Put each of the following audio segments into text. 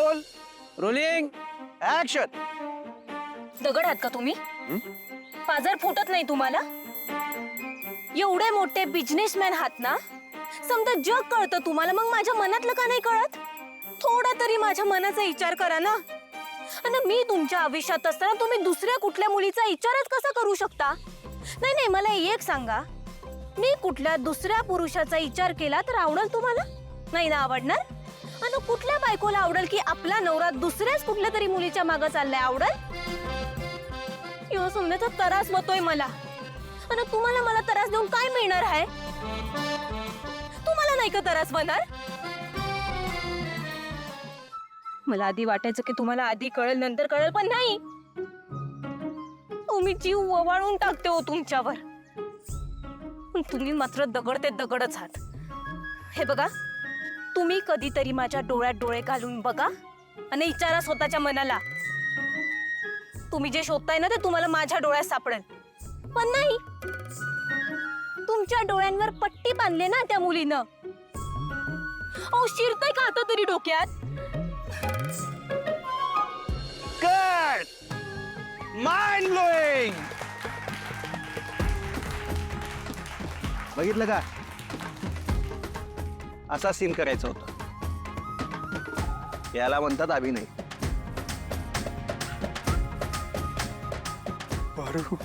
Role rolling action. दगड आहात का तुम्ही? पाजर फुटत नाही तुम्हाला? एवढे मोठे बिझनेसमॅन आहात ना, समजा जग कळतं तुम्हाला, मग माझ्या मनातलं का नाही कळत? थोडा तरी माझ्या मनाचा विचार करा ना. आणि मी तुमच्या आयुष्यात असताना तुम्ही दुसऱ्या कुठल्या मुलीचा विचारच कसा करू शकता? नाही नाही, मला एक सांगा, मी कुठल्या दुसऱ्या पुरुषाचा विचार केला तर आवडेल तुम्हाला? नाही ना आवडणार. आणि कुठल्या बायकोला आवडेल की आपला नवरा दुसऱ्याच कुठल्या तरी मुलीच्या मागं चाललाय? आवडेल? यो समजायचा त्रास होतोय मला. आणि तुम्हाला मला त्रास देऊन काय मिळणार आहे? तुम्हाला नाही का त्रास होणार? मला आधी वाटायचं की तुम्हाला आधी कळेल नंतर कळेल, पण नाही. मी जीव ओवाळून टाकते हो तुमच्यावर. पण तुम्ही मात्र दगड ते दगडच आहात. हे बघा, तुम्ही कधीतरी माझ्या डोळ्यात डोळे घालून बघा आणि विचारा स्वतःच्या मनाला. तुम्ही जे शोधताय ना ते तुम्हाला माझ्या डोळ्यात सापडेल. पण नाही, तुमच्या डोळ्यांवर पट्टी बांधले ना त्या मुलीनं. अहो, शिरतंय का आता तरी डोक्यात? कट. Mind blowing. बघितलं का? असा सीन करायचा होता. याला म्हणतात अभिनय. पारू,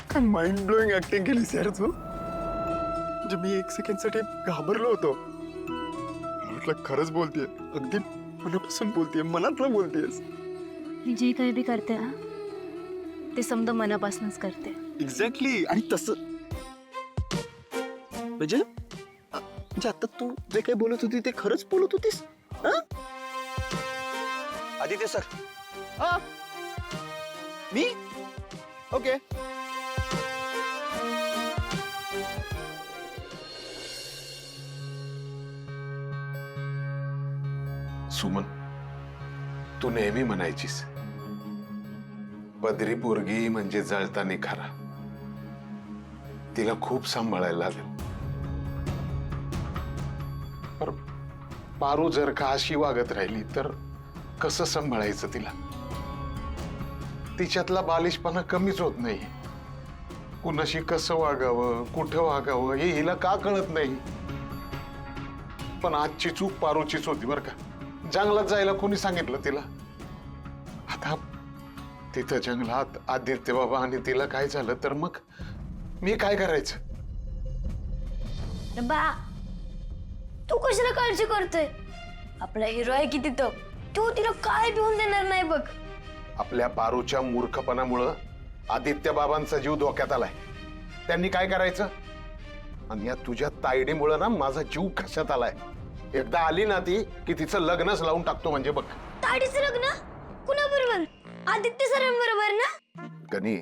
काय माइंड ब्लोइंग ऍक्टिंग केलीस यार तू. म्हणजे मी एक सेकंडसाठी घाबरलो होतो. मला वाटलं खरंच बोलतेय, अगदी मनापासून बोलतेय, मनातलं बोलतेयस. मी जे काही बी करते ना ते समद मनापासूनच करते. एक्झॅक्टली. आणि तसं म्हणजे आता तू जे काही बोलत होती ते खरंच बोलत होतीस? आदित्य सर. मी ओके. सुमन, तू नेहमी म्हणायचीस पदरी पोरगी म्हणजे जळता निखारा. तिला खूप सांभाळायला लागेल. पर पारू जर का अशी वागत राहिली तर कसं सांभाळायचं तिला? तिच्यातला बालिशपणा कमीच होत नाही. कुणाशी कसं वागावं, कुठं वागावं हे हिला का कळत नाही? पण आजची चूक पारूचीच होती बरं का. जंगलात जायला कोणी सांगितलं तिला? आता तिथं जंगलात आदित्य बाबा आणि तिला काय झालं तर मग मी काय करायचं? बा, तू कशाला काळजी करतोय? आपला हिरो आहे की तिथं, तू तिला काय भिवून देणार नाही बघ. आपल्या पारूच्या मूर्खपणामुळं आदित्य बाबांचा जीव धोक्यात आलाय. त्यांनी काय करायचं? आणि या तुझ्या तायडीमुळं ना माझा जीव कशात आलाय. एकदा आली ना ती की तिचं लग्नच लावून टाकतो. म्हणजे बघ. ताडीचं लग्न कुणाबरोबर? आदित्य सरांबरोबर ना? गणी,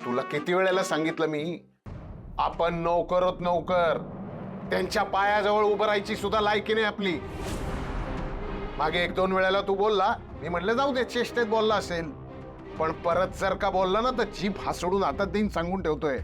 तुला किती वेळेला सांगितलं मी, आपण नोकरच नोकर. त्यांच्या पायाजवळ उभं राहायची सुद्धा लायकी नाही आपली. मागे 1-2 वेळेला तू बोलला, मी म्हटलं जाऊ दे, चेष्टेत बोलला असेल. पण परत जर का बोलला ना तर जीभ हासडून हातात देईन सांगून ठेवतोय.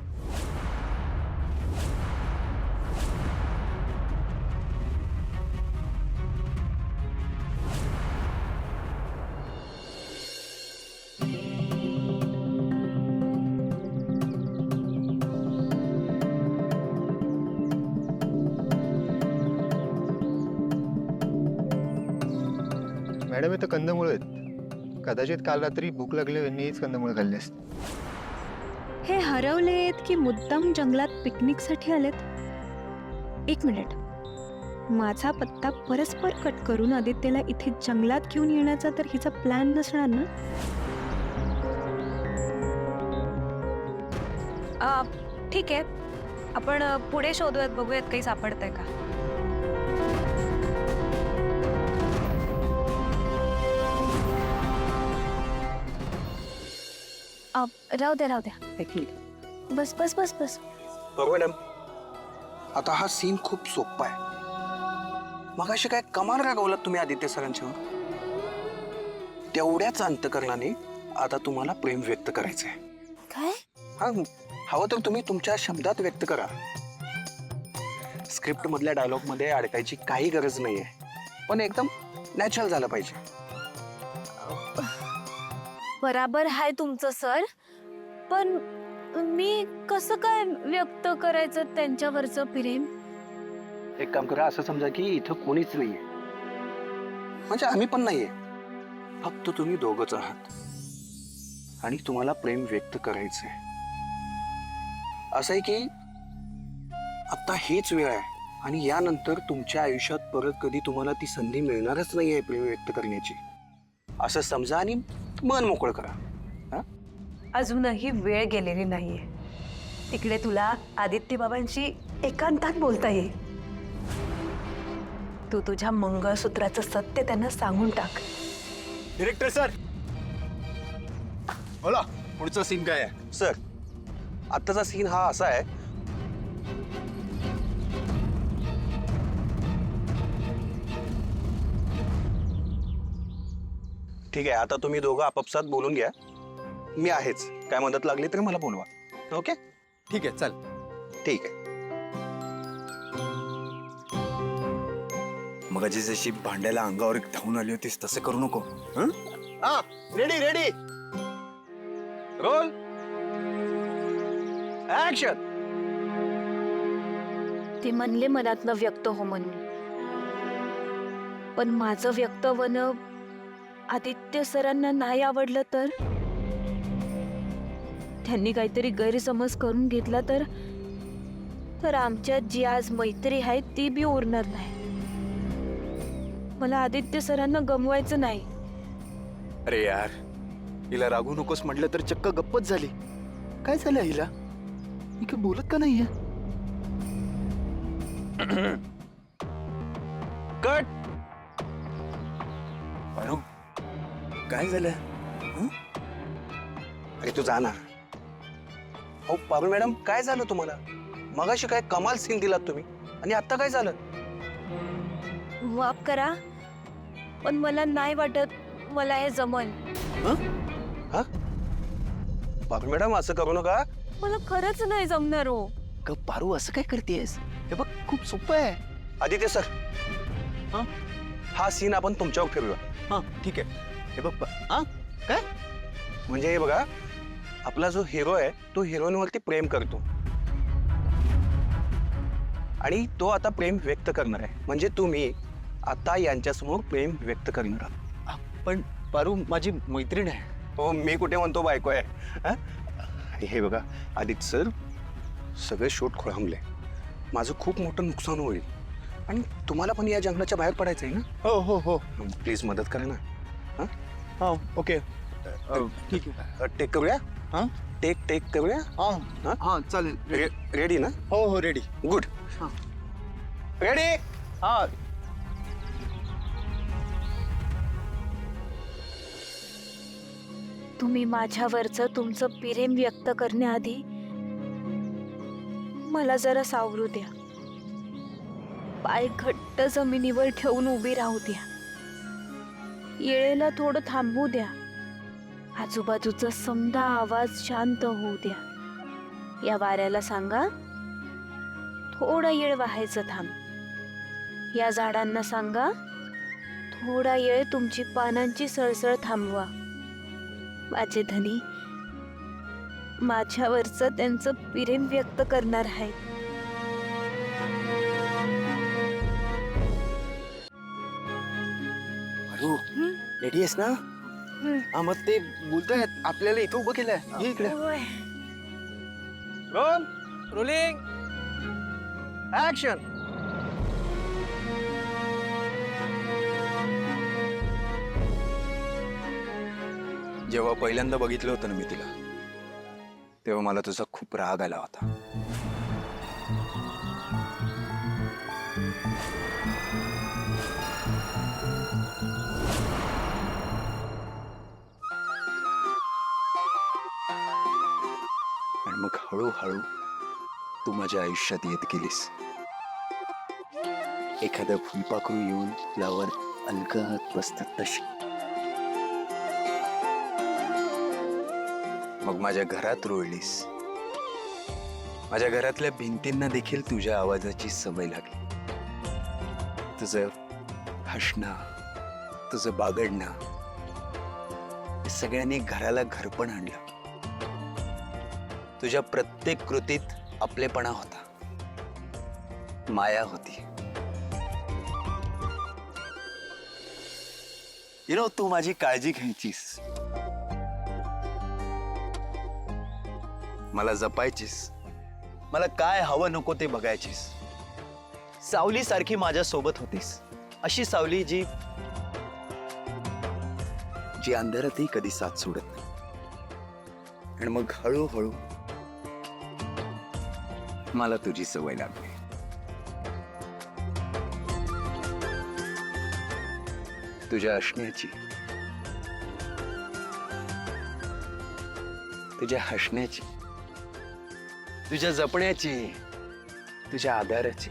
मॅडम, इथं कंदमुळं आहेत. कदाचित काल रात्री भूक लागली यांनीच कंदमुळं खाल्ली असते. हे हरवलेत की मुद्दाम जंगलात पिकनिकसाठी आलेत? एक मिनिट, माझा पत्ता परस्पर कट करून आदित्यला इथे जंगलात घेऊन येण्याचा तर हिचा प्लॅन नसणार ना? ठीक आहे, आपण पुढे शोधूयात, बघूयात काही सापडतंय का. राहू द्या. एक मिनिट. बस बस बस बस. मॅडम, आता हा सीन खूप सोपा आहे. मग अशी काय कमाल रागवलात तुम्ही आदित्य सरांच्यावर? तेवढ्याच अंतकरणाने आता तुम्हाला प्रेम व्यक्त करायचंय. काय? हा, हवं तर तुम्ही तुमच्या शब्दात व्यक्त करा. स्क्रिप्ट मधल्या डायलॉग मध्ये अडकायची काही गरज नाहीये. पण एकदम नॅचरल झालं पाहिजे. बराबर आहे तुमचं सर, पण मी कसं काय व्यक्त करायचं त्यांच्यावरचं प्रेम? एक काम करा, असं समजा की इथं कोणीच नाहीये, म्हणजे आम्ही पण नाहीये, फक्त तुम्ही दोघंच आहात आणि तुम्हाला प्रेम व्यक्त करायचंय. असं आहे की आता हीच वेळ आहे आणि यानंतर तुमच्या आयुष्यात परत कधी तुम्हाला ती संधी मिळणारच नाहीये प्रेम व्यक्त करण्याची. असं समजा आणि मन मोकळं करा. हा? अजूनही वेळ गेलेली नाहीये. तिकडे तुला आदित्य बाबांशी एकांतात बोलता येईल. तू तुझ्या मंगळसूत्राचं सत्य त्यांना सांगून टाक. डिरेक्टर सर, बोला पुढचा सीन काय आहे? सर, आत्ताचा सीन हा असा आहे, ठीक आहे, आता तुम्ही दोघं आपापसात बोलून घ्या. मी आहेच, काय मदत लागली तर मला बोलवा. ओके? ठीक आहे, चल. ठीक आहे. मग जशी भांड्याला अंगावर धावून आली होतीस तसं करू नको. हं? हा, रेडी रेडी. Roll action. ते म्हणले मनातनं व्यक्त हो म्हणून, पण माझं व्यक्त होणं आदित्य सरांना नाही आवडलं तर, त्यांनी काहीतरी गैरसमज करून घेतला तर आमच्यात जी आज मैत्री आहे ती बी उरणार नाही. मला आदित्य सरांना गमवायचं नाही. अरे यार, हिला रागू नकोस म्हटलं तर चक्क गप्पच झाली. काय झालं हिला? ही काय बोलत का नाहीये? कट. अरे काय झालं? अरे तू जाणार. हो पारुल मॅडम, काय झालं तुम्हाला? मगाशी काय कमाल सीन दिलात तुम्ही आणि आता काय झालं? माफ करा, पण मला नाही वाटत मला हे जमल. हा? पारुल मॅडम, असं करू नका. मला खरंच नाही जमणार हो. का पारू असं काय करतेस? हे बघ खूप सोपं आहे. आदित्य सर, हा? हा सीन आपण तुमच्यावर फिरूया. हा ठीक आहे. हे बघ हा काय म्हणजे हे बघा, आपला जो हिरो आहे तो हिरोईनवरती प्रेम करतो आणि तो आता प्रेम व्यक्त करणार आहे. म्हणजे तुम्ही आता यांच्यासमोर प्रेम व्यक्त करणार आहात. पण पारू माझी मैत्रीण आहे. हो, मी कुठे म्हणतो बायको आहे. हा? हे बघा आदित्य सर, सगळे शूट खोळंबले, माझं खूप मोठं नुकसान होईल आणि तुम्हाला पण या जंगलाच्या बाहेर पडायचं आहे ना. हो हो हो. प्लीज मदत करा ना. हा ओके ठीक आहे. टेक करूया. हा टेक करूया. हा हा चालेल. रेडी ना? हो हो रेडी. गुड. हा. रेडी. हा तुम्ही माझ्यावरचं तुमचं प्रेम व्यक्त करण्याआधी मला जरा सावरू द्या. पाय घट्ट जमिनीवर ठेवून उभी राहू द्या. येळेला थोडं थांबू द्या. आजूबाजूचा समदा आवाज शांत होऊ द्या. या वाऱ्याला सांगा थोडा येळ वाहायचं थांब. या झाडांना सांगा थोडा येळ तुमची पानांची सळसळ थांबवा. माझे धनी माझ्यावरचं त्यांचं प्रेम व्यक्त करणार आहे. पारू रेडी आहेस ना? हा मग ते बोलतायत आपल्याला इथं उभं केलंय. ये इकडे. रोल. रोलिंग. ऍक्शन. जेव्हा पहिल्यांदा बघितलं होतं ना मी तिला, तेव्हा मला तुझा खूप राग आला होता. आणि मग हळूहळू तू माझ्या आयुष्यात येत गेलीस. एखादं फुलपाखरू येऊन फुलावर अलगद बसतात तशी. मग माझ्या घरात रोळलीस. माझ्या घरातल्या भिंतींना देखील तुझ्या आवाजाची सवय लागली. तुझं हसणं, तुझं बागडणं, हे सगळ्यांनी घराला घरपण आणलं. तुझ्या प्रत्येक कृतीत आपलेपणा होता, माया होती. तू माझी काळजी घ्यायचीस, मला जपायचीस, मला काय हवं नको ते बघायचीस. सावली सारखी माझ्या सोबत होतीस, अशी सावली जी अंधारातही कधी साथ सोडत नाही. आणि मग हळूहळू मला तुझी सवय लागली. तुझ्या असण्याची, तुझ्या हसण्याची, तुझ्या जपण्याची, तुझ्या आधाराची.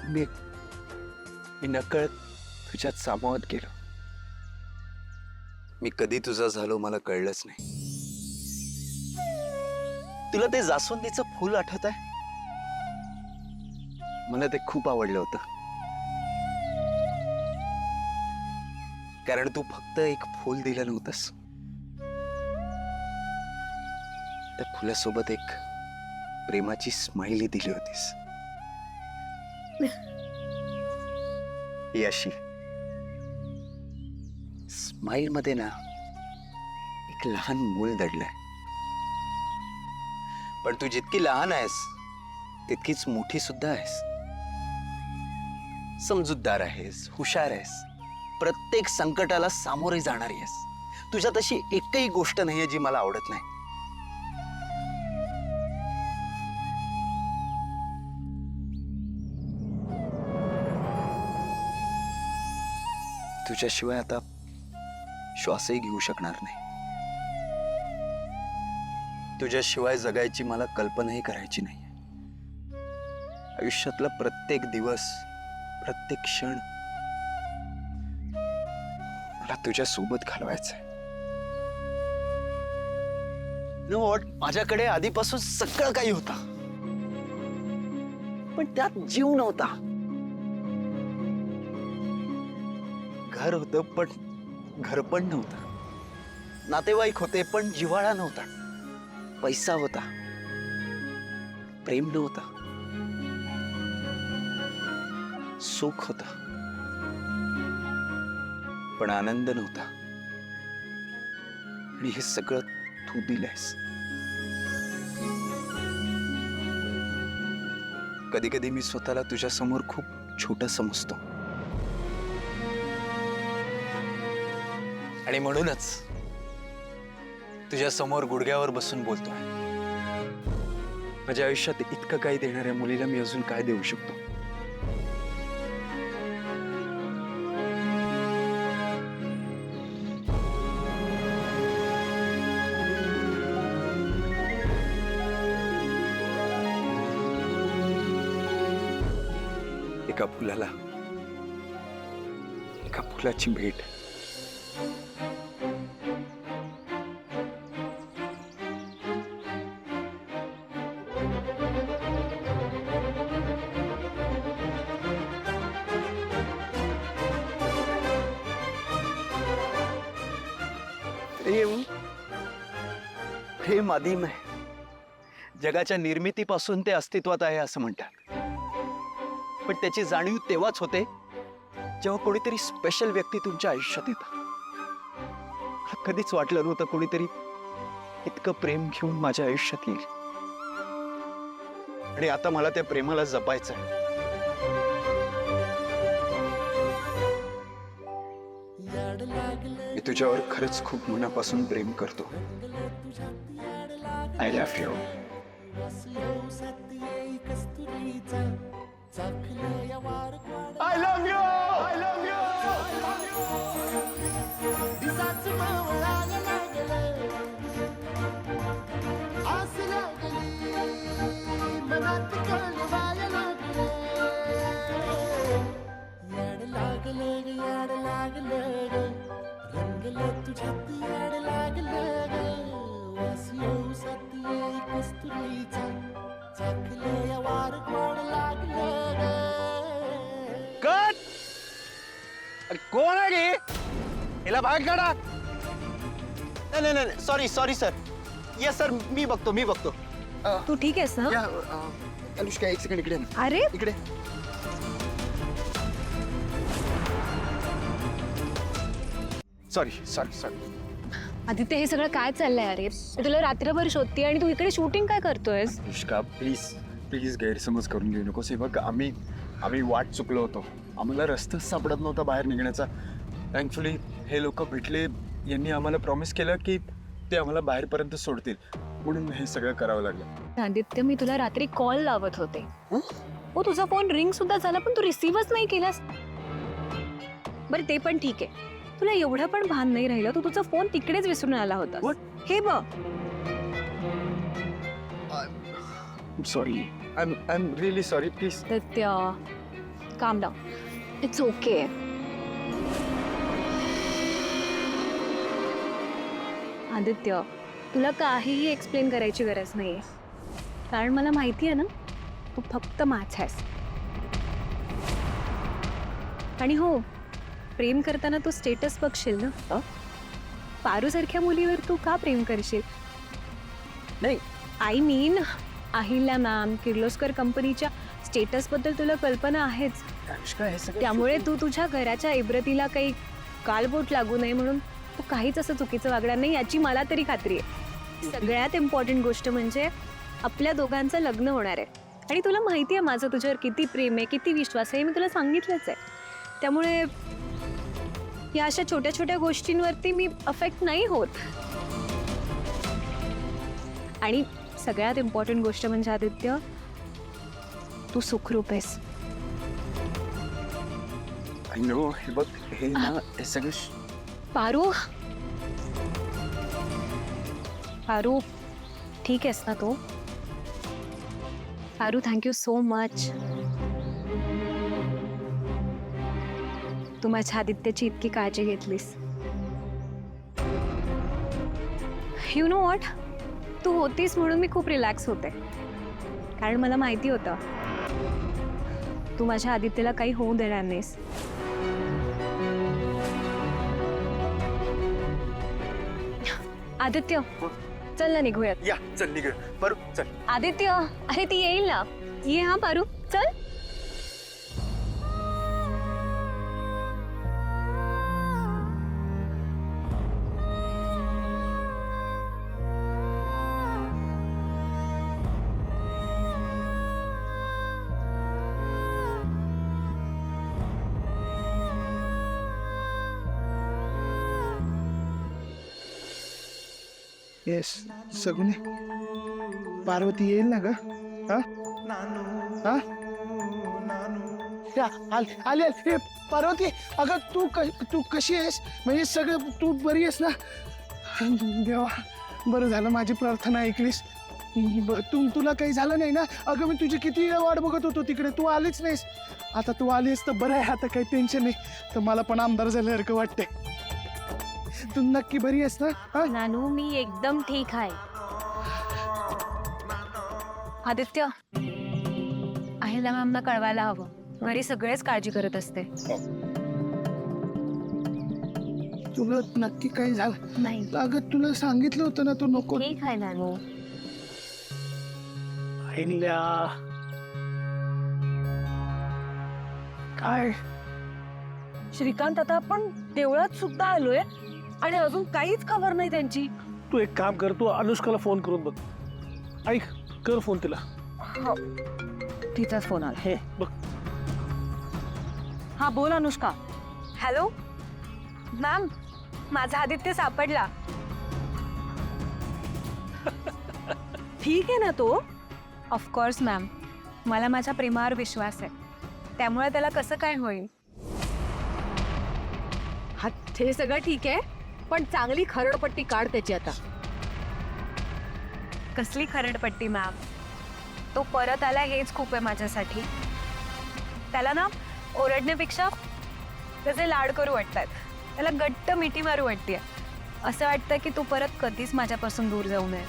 मी नकळत तुझ्यात सामावत गेलो. मी कधी तुझा झालो मला कळलंच नाही. तुला ते जास्वंदीचं फूल आठवत आहे? मला ते खूप आवडलं होतं, कारण तू फक्त एक फूल दिलं नव्हतंस, त्या फुलासोबत एक प्रेमाची स्माइली दिली होतीस. ही अशी स्माइल मध्ये ना एक लहान मूल दडलंय. पण तू जितकी लहान आहेस तितकीच मोठी सुद्धा आहेस. समजूतदार आहेस, हुशार आहेस, प्रत्येक संकटाला सामोरे जाणारी आहेस. तुझ्यात अशी एकही गोष्ट नाहीये जी मला आवडत नाही. तुझ्याशिवाय आता श्वासही घेऊ शकणार नाही. तुझ्याशिवाय जगायची मला कल्पनाही करायची नाही. आयुष्यातला प्रत्येक दिवस, प्रत्येक क्षण मला तुझ्या सोबत घालवायचंय. नो वॉट, माझ्याकडे आधीपासून सगळं काही होतं, पण त्यात जीव नव्हता. घर होतं पण घरपण नव्हतं. नातेवाईक होते पण जिव्हाळा नव्हता. पैसा होता, प्रेम नव्हता. सुख होता पण आनंद नव्हता. आणि हे सगळं तू दिलंयस. कधी कधी मी स्वतःला तुझ्या समोर खूप छोटं समजतो. आणि म्हणूनच तुझ्या समोर गुडघ्यावर बसून बोलतोय. माझ्या आयुष्यात इतकं काही देणाऱ्या मुलीला मी अजून काय देऊ शकतो? एका फुलाची भेट. प्रेम आदिम आहे. जगाच्या निर्मितीपासून ते अस्तित्वात आहे असं म्हणतात. पण त्याची जाणीव तेव्हाच होते जेव्हा कोणीतरी स्पेशल व्यक्ती तुमच्या आयुष्यात येतं. मला कधीच वाटलं नव्हतं कोणीतरी इतकं प्रेम घेऊन माझ्या आयुष्यात येईल. आणि आता मला त्या प्रेमाला जपायचं आहे. मी तुझ्यावर खरंच खूप मनापासून प्रेम करतो. I love you. I love you! I love you! कोण आहे रे? हिला बाहेर काढा. नाही नाही नाही sorry sorry sir. Yes sir, मी बघतो. तू ठीक आहेस ना? अनुष्का एक सेकंड इकडे ये ना. अरे इकडे. Sorry sorry sorry. आदित्य, हे सगळं काय चाललंय अरे? मी तुला रात्रभर शोधते आणि तू इकडे शूटिंग काय करतोयस? अनुष्का प्लीज प्लीज गैरसमज करून घेऊ नकोस. हे बघ आम्ही वाट चुकलो होतो. आम्हाला रस्ताच सापडत नव्हता बाहेर निघण्याचा. थँकफुली हे लोक भेटले. यांनी आम्हाला प्रॉमिस केलं की ते आम्हाला बाहेरपर्यंत सोडतील, म्हणून हे सगळं करावं लागलं. आदित्य, मी तुला रात्री कॉल लावत होते. हो, तुझा फोन रिंग सुद्धा झाला पण तू रिसीव्हच नाही केलास. बरं ते पण ठीक आहे. तुला एवढं पण भान नाही राहिलं. तू तुझा फोन तिकडेच विसरून आला होता. हे बघ. Sorry. I am really sorry. Please. Aditya, काम डाऊन. It's okay. आदित्य, तुला काहीही एक्सप्लेन करायची गरज नाहीये, कारण मला माहिती आहे ना, तू फक्त माझा आहेस. आणि हो, प्रेम करताना तू स्टेटस बघशील ना. पारूसारख्या मुलीवर तू का प्रेम करशील? नाही. I mean Ahilya ma'am, Kirloskar कंपनीच्या स्टेटसबद्दल तुला कल्पना आहेच. अनुष्का, हे सगळं त्यामुळे तू तुझ्या घराच्या इब्रतीला काही कालबोट लागू नये म्हणून तू काहीच असं चुकीचं वागणार नाही, याची मला तरी खात्री आहे. सगळ्यात इम्पॉर्टंट गोष्ट म्हणजे आपल्या दोघांचं लग्न होणार आहे. आणि तुला माहिती आहे माझं तुझ्यावर किती प्रेम आहे, किती विश्वास आहे, मी तुला सांगितलंच आहे. त्यामुळे या अशा छोट्या छोट्या गोष्टींवरती मी अफेक्ट नाही होत. आणि सगळ्यात इम्पॉर्टंट गोष्ट म्हणजे आदित्य, तू सुखरूप आहेस. I know. हे बघ, हे ना हे सगळं पारू, पारू ठीक आहेस ना तू? Paru, thank you so much. तू माझ्या आदित्यची इतकी काळजी घेतलीस. यू नो व्हॉट, तू होतीस म्हणून मी खूप रिलॅक्स होते, कारण मला माहिती होतं तू माझ्या आदित्यला काही होऊ देणार नाहीस. आदित्य, चल ना निघूयात. या चल निघ. बरं चल. आदित्य, अरे ती येईल ना. ये हा पारू, चल. येस सगुने, पार्वती येईल ना ग? आली आली. पार्वती, अगं तू कशी आहेस? म्हणजे सगळं तू बरी आहेस ना? देवा, बरं झालं माझी प्रार्थना ऐकलीस. तुला काही झालं नाही ना? अगं मी तुझी किती वाट बघत होतो तिकडे, तू आलीच नाहीस. आता तू आलीस तर बरं आहे, आता काही टेन्शन नाही. तर मला पण आमदार झाल्यासारखं वाटतंय. तू नक्की बरी आहेस ना? नानू, मी एकदम ठीक आहे. आदित्य, अहिल्या मॅमना कळवायला हवं, घरी सगळेच काळजी करत असते. तुला नक्की काही झालं नाही. अगं तुला सांगितलं होतं ना, तू नको. ठीक आहे नानू. अहिल्या, काय श्रीकांत, आता आपण देवळात सुद्धा आलोय आणि अजून काहीच खबर नाही त्यांची. तू एक काम कर, तू अनुष्काला फोन करून बघ. ऐक, कर फोन तिला. तिचाच फोन आला. हे बघ. हा बोल अनुष्का. हॅलो मॅम, माझा आदित्य सापडला. ठीक आहे ना तो? ऑफकोर्स मॅम, मला माझ्या प्रेमावर विश्वास आहे, त्यामुळे त्याला कसं काय होईल. हा, ते सगळं ठीक आहे, पण चांगली खरडपट्टी काढ त्याची आता. कसली खरडपट्टी मॅम? तो परत आला हेच खूप आहे माझ्यासाठी. त्याला ना ओरडण्यापेक्षा त्याचे लाड करू वाटतात. त्याला घट्ट मिठी मारू वाटते. असं वाटतं की तू परत कधीच माझ्यापासून दूर जाऊ नये.